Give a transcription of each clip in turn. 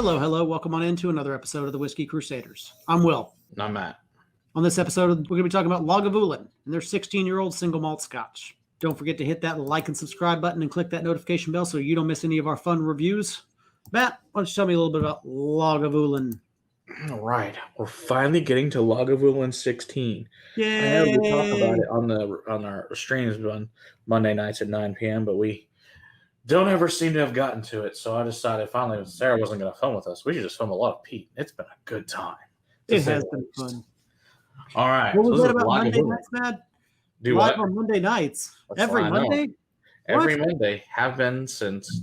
Hello, hello. Welcome on into another episode of the Whiskey Crusaders. I'm Will. And I'm Matt. On this episode, we're going to be talking about Lagavulin and their 16-year-old single malt scotch. Don't forget to hit that like and subscribe button and click that notification bell so you don't miss any of our fun reviews. Matt, why don't you tell me a little bit about Lagavulin? All right, we're finally getting to Lagavulin 16. Yay! I know we talk about it on our streams on Monday nights at 9 p.m., but we don't ever seem to have gotten to it. So I decided finally, when Sarah wasn't going to film with us, we should just film a lot of Pete. It's been a good time. It has been fun. All right. What was that about Monday nights, Matt? Do Live what? on Monday nights. That's Every Monday? Every Monday. Have been since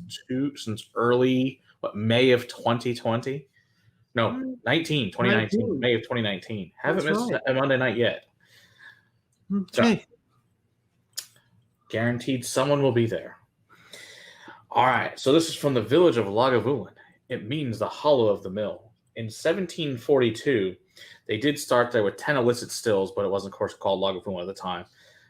early, May of 2020? No, 2019. May of 2019. Haven't missed a Monday night yet. Okay. So, guaranteed someone will be there. All right, so this is from the village of Lagavulin. It means the hollow of the mill. In 1742, they did start there with 10 illicit stills, but it wasn't, of course, called Lagavulin at the time.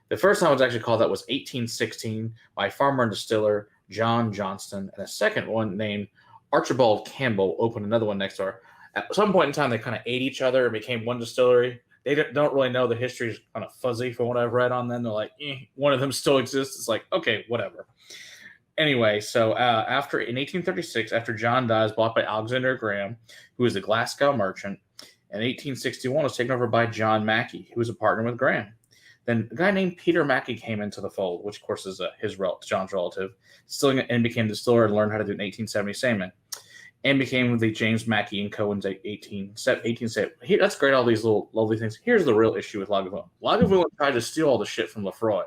The first time it was actually called that was 1816 by farmer and distiller John Johnston, and a second one named Archibald Campbell opened another one next door. At some point in time, they kind of ate each other and became one distillery. They don't really know. The history is kind of fuzzy from what I've read on them. They're like, one of them still exists. It's like, okay, whatever. Anyway, so in 1836, after John dies, bought by Alexander Graham, who was a Glasgow merchant, in 1861 was taken over by John Mackey, who was a partner with Graham. Then a guy named Peter Mackey came into the fold, which of course is John's relative, and became distiller and learned how to do an 1870 Saman, and became the James Mackey and Co. in 1870. That's great, all these little lovely things. Here's the real issue with Lagavulin. Lagavulin tried to steal all the shit from Lefroy.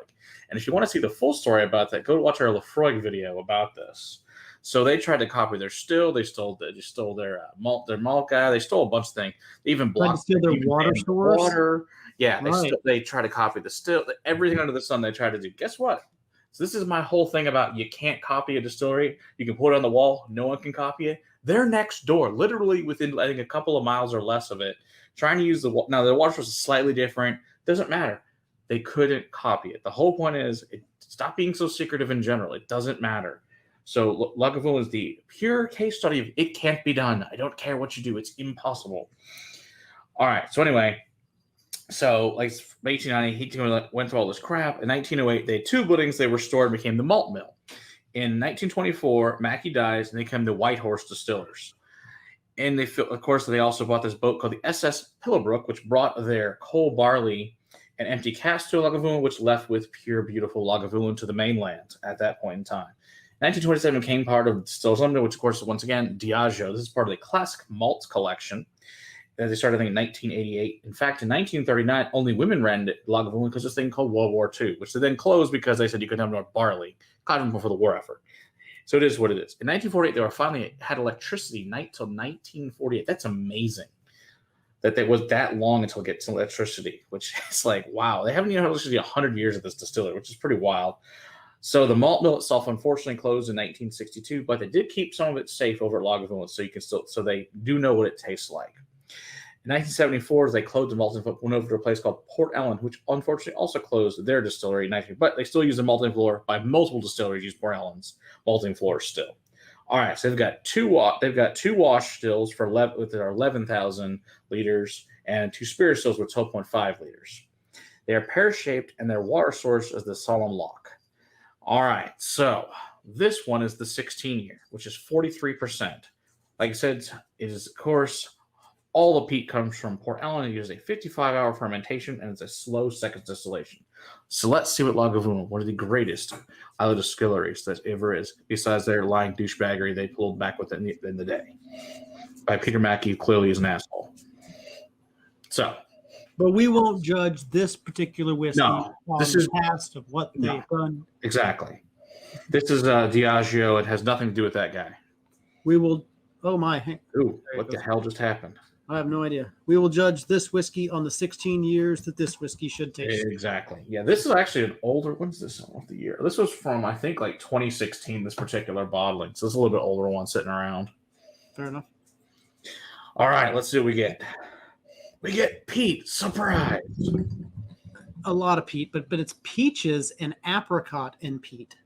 And if you want to see the full story about that, go watch our Lefroy video about this. So they tried to copy their still. They stole their malt guy. They stole a bunch of things. They even blocked their water stores. Water. Yeah, right. They try to copy the still. Everything under the sun they try to do. Guess what? So this is my whole thing about you can't copy a distillery. You can put it on the wall. No one can copy it. They're next door, literally within, I think, a couple of miles or less of it, trying to use now the water source is slightly different. Doesn't matter. They couldn't copy it. The whole point is stop being so secretive in general. It doesn't matter. So Lagavulin is the pure case study of it can't be done. I don't care what you do. It's impossible. All right. So anyway, like 1890, he went through all this crap. In 1908, they had two buildings. They restored and became the malt mill. In 1924, Mackey dies, and they become the White Horse Distillers. And of course, they also bought this boat called the SS Pillowbrook, which brought their coal barley and empty cask to Lagavulin, which left with pure, beautiful Lagavulin to the mainland at that point in time. 1927 became part of Distillers Limited, which, of course, once again, Diageo. This is part of the classic malt collection. They started, I think, in 1988. In fact, in 1939, only women ran Lagavulin because of this thing called World War II, which they then closed because they said you couldn't have more barley. Caught them before the war effort. So it is what it is. In 1948, they finally had electricity till 1948. That's amazing that it was that long until it gets electricity, which is like, wow. They haven't even had electricity 100 years at this distillery, which is pretty wild. So the malt mill itself unfortunately closed in 1962, but they did keep some of it safe over at Lagavulin, so they do know what it tastes like. In 1974, as they closed the malting floor, went over to a place called Port Ellen, which unfortunately also closed their distillery in 19. But they still use the malting floor. By multiple distilleries use Port Ellen's malting floor still. All right, so they've got two wash stills with their 11,000 liters and two spirit stills with 12.5 liters. They are pear-shaped, and their water source is the Solemn Lock. All right, so this one is the 16-year, which is 43%. Like I said, it is, of course, all the peat comes from Port Ellen. It uses a 55-hour fermentation, and it's a slow second distillation. So let's see what Lagavulin, one of the greatest island distilleries that ever is, besides their lying douchebaggery they pulled back with it in the day. By Peter Mackey, who clearly is an asshole. So. But we won't judge this particular whiskey on the past of what they've done. Exactly. This is Diageo. It has nothing to do with that guy. We will. Oh my! Ooh, what the hell just happened? I have no idea. We will judge this whiskey on the 16 years that this whiskey should taste. Exactly. Yeah, this is actually an older. When's this of the year? This was from, I think, like 2016. This particular bottling, so it's a little bit older one sitting around. Fair enough. All right, let's see what we get. We get peat. Surprise. A lot of peat, but it's peaches and apricot and peat.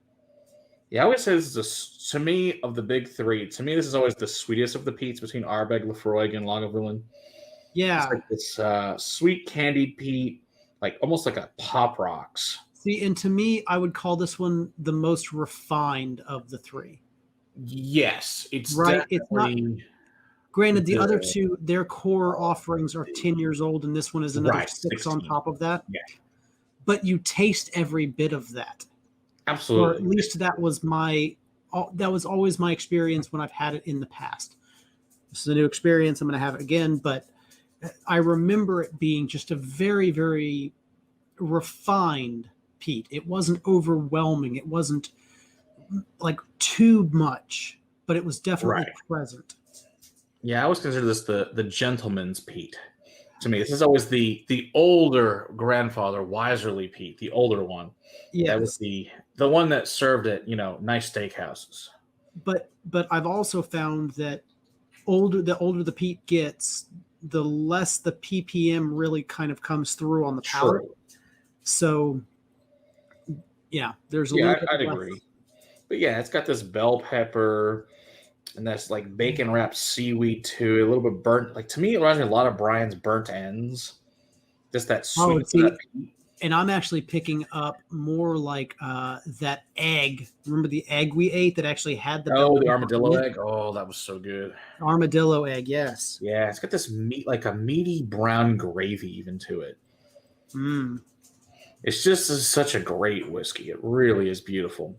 Yeah, I always say this is to me of the big three. To me, this is always the sweetest of the peats between Ardbeg, Lafroig, and Lagavulin. It's Yeah. like this sweet candied peat, like almost like a pop rocks. See, and to me, I would call this one the most refined of the three. Yes, it's Right? It's not. definitely Granted, the other the two, their core offerings are 10 years old, and this one is another right 6 on 16. top of that. Yeah, But you taste every bit of that, or at absolutely. least that was always my experience when I've had it in the past. This is a new experience. I'm going to have it again, but I remember it being just a very, very refined peat. It wasn't overwhelming. It wasn't like too much, but it was definitely Right. present. Yeah, I always consider this the gentleman's peat. To me, this is always the older grandfather, Wiserly Pete, the older one. That was Yes. the one that served at nice steakhouses. But I've also found that the older the peat gets, the less the ppm really kind of comes through on the palate. True. So yeah, there's a Yeah, little bit I'd less. agree. But yeah, it's got this bell pepper and that's like bacon wrapped seaweed too. A little bit burnt. Like to me, it reminds me a lot of Brian's burnt ends. Just that Oh, sweetness of see, that peat. and I'm actually picking up more like that egg. Remember the egg we ate that actually had the bell Oh, the pepper in armadillo it? egg. Oh, that was so good. Armadillo egg, yes. Yeah, it's got this meat, like a meaty brown gravy even to it. Mm. It's just such a great whiskey. It really is beautiful.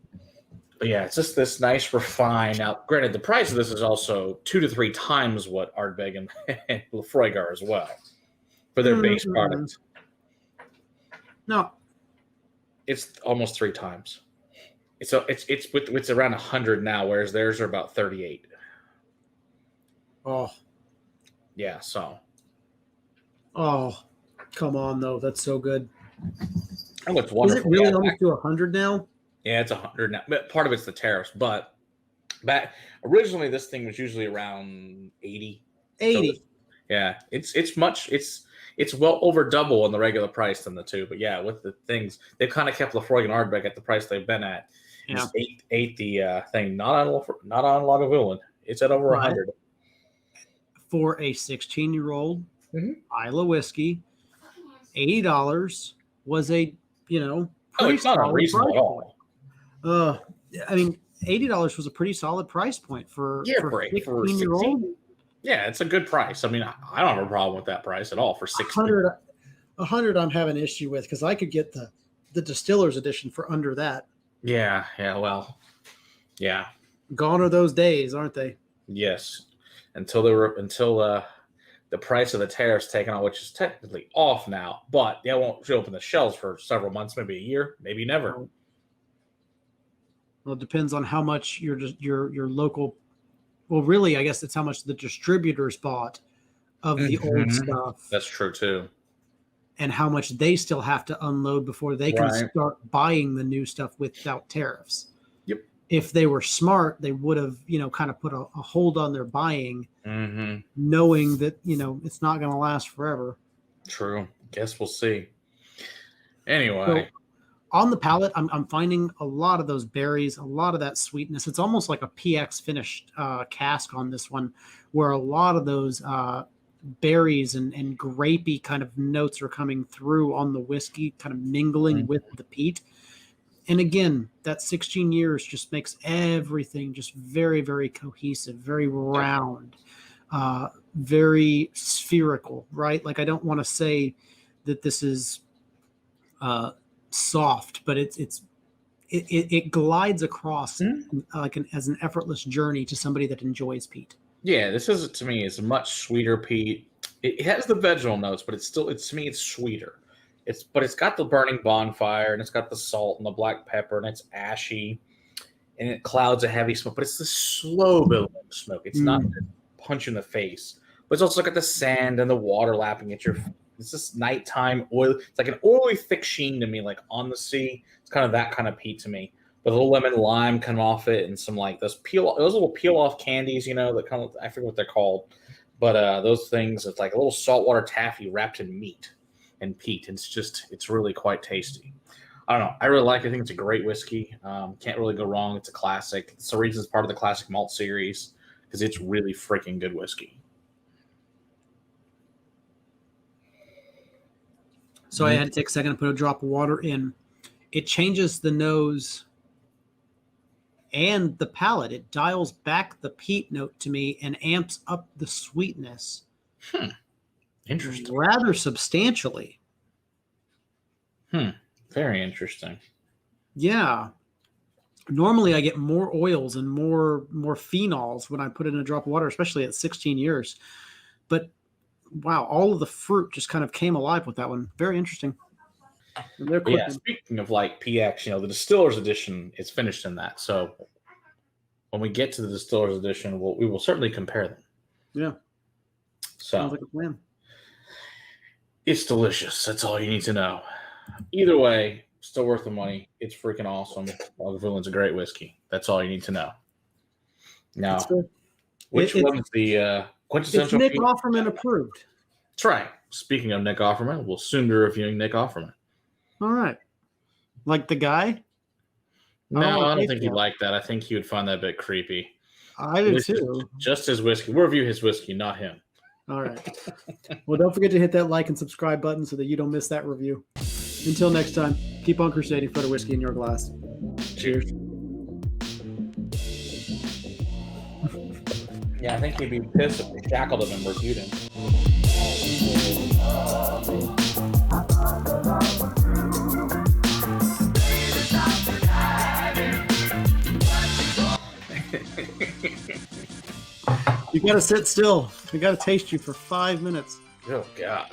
But yeah, it's just this nice refined. Now, granted, the price of this is also 2 to 3 times what Ardbeg and Lafroig are as well for their base Mm-mm. product. No. It's almost 3 times. It's around 100 now, whereas theirs are about 38. Oh, Yeah, so oh, come on though. That's so good. that looks Is it wonderful. really Yeah, almost to 100 now? yeah, it's 100 now. But part of it's the tariffs, but back originally this thing was usually around 80. So 80. yeah, it's well over double on the regular price than the two. But yeah, with the things they've kind of kept Lafroig and Ardbeg at the price they've been at, and Yeah. just ate the thing not on Lagavulin. It's at over But 100. for a 16-year-old Mhm. Isla whiskey, $80 was a Oh, pretty it's not solid unreasonable price at point. all. Uh, I mean, $80 was a pretty solid price point for Yeah, for for 16-year-old. 16. Yeah, it's a good price. I mean, I don't have a problem with that price at all for 16. 100 I'm having an issue with because I could get the distiller's edition for under that. Yeah, well, yeah, Gone are those days, aren't they? yes. Until the price of the tariffs taken on, which is technically off now, but they won't open the shelves for several months, maybe a year, maybe never. Well, it depends on how much your local. Well, really, I guess it's how much the distributors bought of the old Mhm. stuff That's true too. and how much they still have to unload before they can Right. start buying the new stuff without tariffs. Yep. If they were smart, they would have, kind of put a hold on their buying, Mm-hmm. knowing that, it's not going to last forever. True. Guess we'll see. So Anyway, on the palate, I'm finding a lot of those berries, a lot of that sweetness. It's almost like a PX finished cask on this one, where a lot of those berries and grapey kind of notes are coming through on the whiskey, kind of mingling with the peat. And again, that 16 years just makes everything just very, very cohesive, very round, very spherical, right? Like I don't want to say that this is soft, but it glides across like as an effortless journey to somebody that enjoys peat. yeah, this is to me is a much sweeter peat. It has the vegetal notes, but it's to me it's sweeter. It's got the burning bonfire and it's got the salt and the black pepper and it's ashy and it clouds a heavy smoke, but it's the slow building smoke. It's not the punch in the face, but it's also got the sand and the water lapping at your. It's this nighttime oil. It's like an oily thick sheen to me, like on the sea. It's kind of that kind of peat to me. With a little lemon lime come off it and some like those little peel off candies, that kind of I forget what they're called, but those things. It's like a little saltwater taffy wrapped in meat and peat. It's really quite tasty. I don't know. I really like it. I think it's a great whiskey. Can't really go wrong. It's a classic. It's the reason it's part of the classic malt series because it's really freaking good whiskey. So I had to take a second to put a drop of water in. It changes the nose and the palate. It dials back the peat note to me and amps up the sweetness. Interesting. Rather substantially. Very interesting. Yeah. Normally I get more oils and more phenols when I put it in a drop of water, especially at 16 years. But wow, all of the fruit just kind of came alive with that one. Very interesting. And they're quick. Yeah, speaking of like PX, the Distiller's Edition is finished in that. So when we get to the Distiller's Edition, we will certainly compare them. Yeah. So Sounds like a plan. It's delicious. That's all you need to know. Either way, still worth the money. It's freaking awesome. Lagavulin's a great whiskey. That's all you need to know. Now, which one's the quintessential? It's Nick Offerman approved. That's right. Speaking of Nick Offerman, we'll soon be reviewing Nick Offerman. All right. Like the guy? No, I don't think he'd like that. I think he would find that a bit creepy. I do too. Just his whiskey. We'll review his whiskey, not him. All right. Well, don't forget to hit that like and subscribe button so that you don't miss that review. Until next time, keep on crusading for the whiskey in your glass. Cheers. Yeah, I think he'd be pissed if they shackled him and reviewed him. You got to sit still. We got to taste you for 5 minutes. Oh, God.